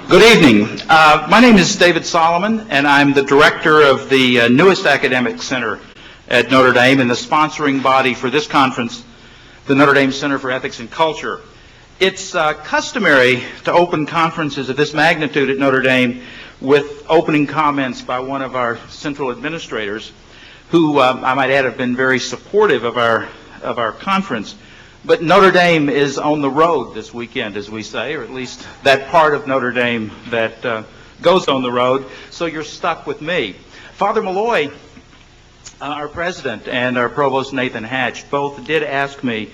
Good evening. My name is David Solomon, and I'm the director of the newest academic center at Notre Dame and the sponsoring body for this conference, the Notre Dame Center for Ethics and Culture. It's customary to open conferences of this magnitude at Notre Dame with opening comments by one of our central administrators, who I might add have been very supportive of our conference. But Notre Dame is on the road this weekend, as we say, or at least that part of Notre Dame that goes on the road, so you're stuck with me. Father Malloy, our president, and our provost Nathan Hatch both did ask me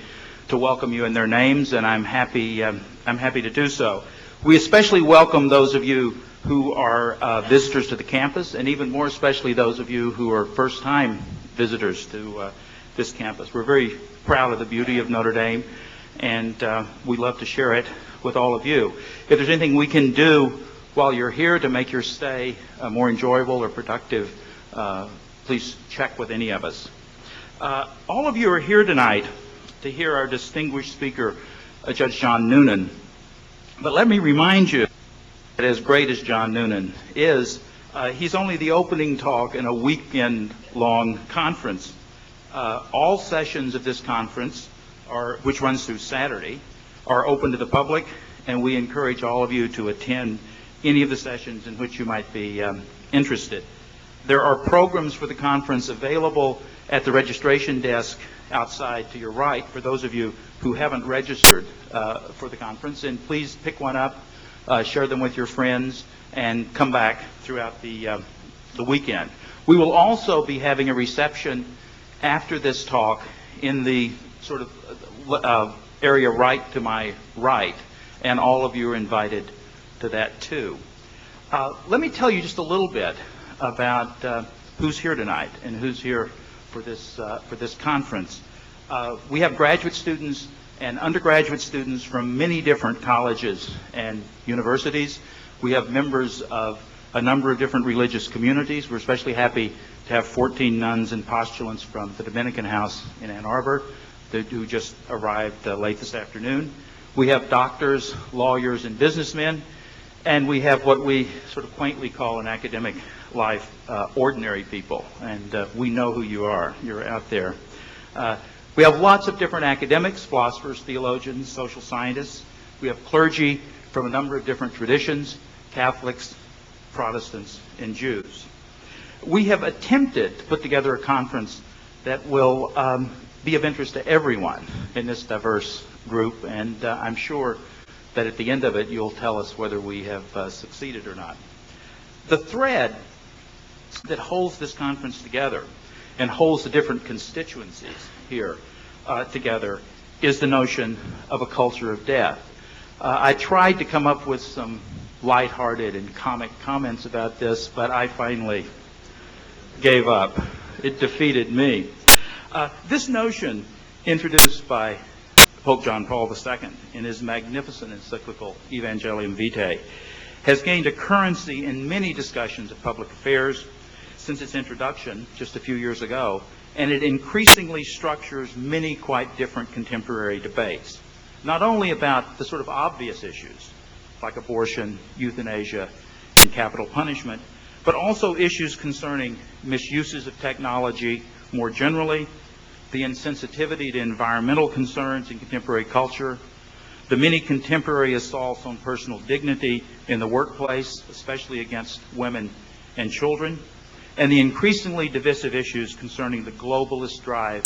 to welcome you in their names, and I'm happy to do so. We especially welcome those of you who are visitors to the campus, and even more especially those of you who are first-time visitors to this campus. We're very proud of the beauty of Notre Dame, and we love to share it with all of you. If there's anything we can do while you're here to make your stay more enjoyable or productive, please check with any of us. All of you are here tonight to hear our distinguished speaker, Judge John Noonan. But let me remind you that as great as John Noonan is, he's only the opening talk in a weekend-long conference. All sessions of this conference, which runs through Saturday, are open to the public, and we encourage all of you to attend any of the sessions in which you might be interested. There are programs for the conference available at the registration desk outside to your right for those of you who haven't registered for the conference, and please pick one up, share them with your friends, and come back throughout the weekend. We will also be having a reception after this talk in the sort of area right to my right, and all of you are invited to that too. Let me tell you just a little bit about who's here tonight and who's here for this conference. We have graduate students and undergraduate students from many different colleges and universities. We have members of a number of different religious communities. We're especially happy to have 14 nuns and postulants from the Dominican House in Ann Arbor who just arrived late this afternoon. We have doctors, lawyers, and businessmen, and we have what we sort of quaintly call in academic life ordinary people, and we know who you are. You're out there. We have lots of different academics, philosophers, theologians, social scientists. We have clergy from a number of different traditions, Catholics, Protestants, and Jews. We have attempted to put together a conference that will be of interest to everyone in this diverse group, and I'm sure that at the end of it you'll tell us whether we have succeeded or not. The thread that holds this conference together and holds the different constituencies here together is the notion of a culture of death. I tried to come up with some lighthearted and comic comments about this, but I finally gave up. It defeated me. This notion, introduced by Pope John Paul II in his magnificent encyclical Evangelium Vitae, has gained a currency in many discussions of public affairs since its introduction just a few years ago, and it increasingly structures many quite different contemporary debates, not only about the sort of obvious issues like abortion, euthanasia, and capital punishment, but also issues concerning misuses of technology more generally, the insensitivity to environmental concerns in contemporary culture, the many contemporary assaults on personal dignity in the workplace, especially against women and children, and the increasingly divisive issues concerning the globalist drive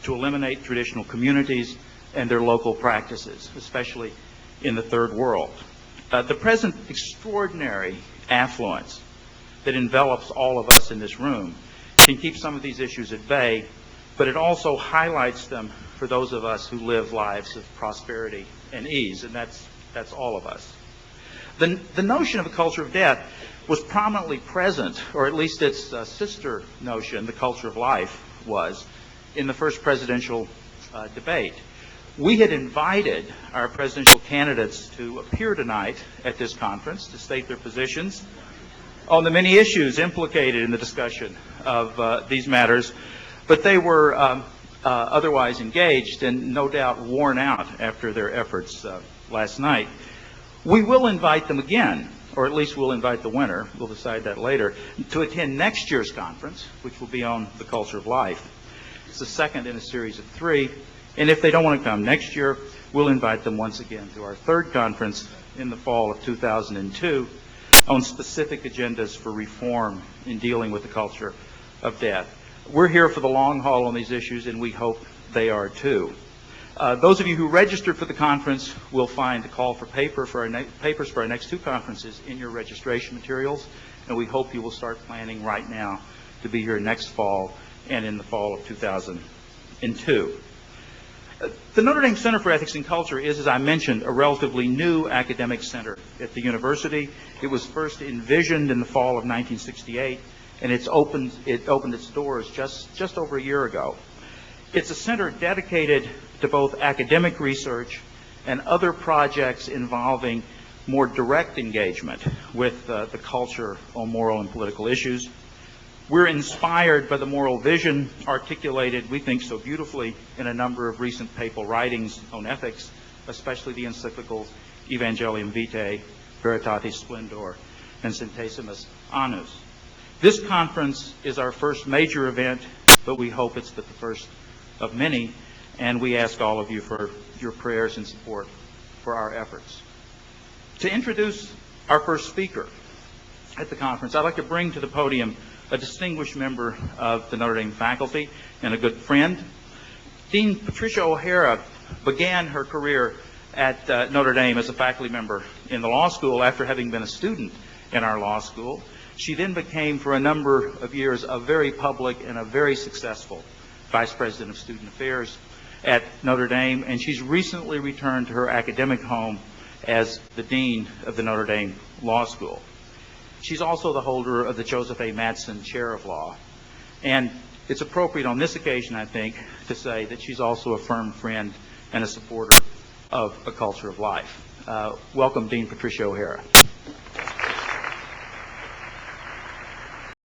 to eliminate traditional communities and their local practices, especially in the third world. The present extraordinary affluence that envelops all of us in this room can keep some of these issues at bay, but it also highlights them for those of us who live lives of prosperity and ease, and that's all of us. The notion of a culture of death was prominently present, or at least its sister notion, the culture of life, was in the first presidential debate. We had invited our presidential candidates to appear tonight at this conference to state their positions on the many issues implicated in the discussion of these matters, but they were otherwise engaged and no doubt worn out after their efforts last night. We will invite them again, or at least we'll invite the winner, we'll decide that later, to attend next year's conference, which will be on the culture of life. It's the second in a series of 3, and if they don't want to come next year, we'll invite them once again to our third conference in the fall of 2002 on specific agendas for reform in dealing with the culture of death. We're here for the long haul on these issues, and we hope they are too. Those of you who registered for the conference will find the call for papers for our next 2 conferences in your registration materials, and we hope you will start planning right now to be here next fall and in the fall of 2002. The Notre Dame Center for Ethics and Culture is, as I mentioned, a relatively new academic center at the university. It was first envisioned in the fall of 1968, and it opened its doors just over a year ago. It's a center dedicated to both academic research and other projects involving more direct engagement with the culture on moral and political issues. We're inspired by the moral vision articulated, we think, so beautifully in a number of recent papal writings on ethics, especially the encyclicals Evangelium Vitae, Veritatis Splendor, and Centesimus Annus. This conference is our first major event, but we hope it's the first of many, and we ask all of you for your prayers and support for our efforts. To introduce our first speaker at the conference, I'd like to bring to the podium a distinguished member of the Notre Dame faculty and a good friend. Dean Patricia O'Hara began her career at Notre Dame as a faculty member in the law school after having been a student in our law school. She then became, for a number of years, a very public and a very successful Vice President of Student Affairs at Notre Dame, and she's recently returned to her academic home as the Dean of the Notre Dame Law School. She's also the holder of the Joseph A. Madsen Chair of Law. And it's appropriate on this occasion, I think, to say that she's also a firm friend and a supporter of a culture of life. Welcome, Dean Patricia O'Hara.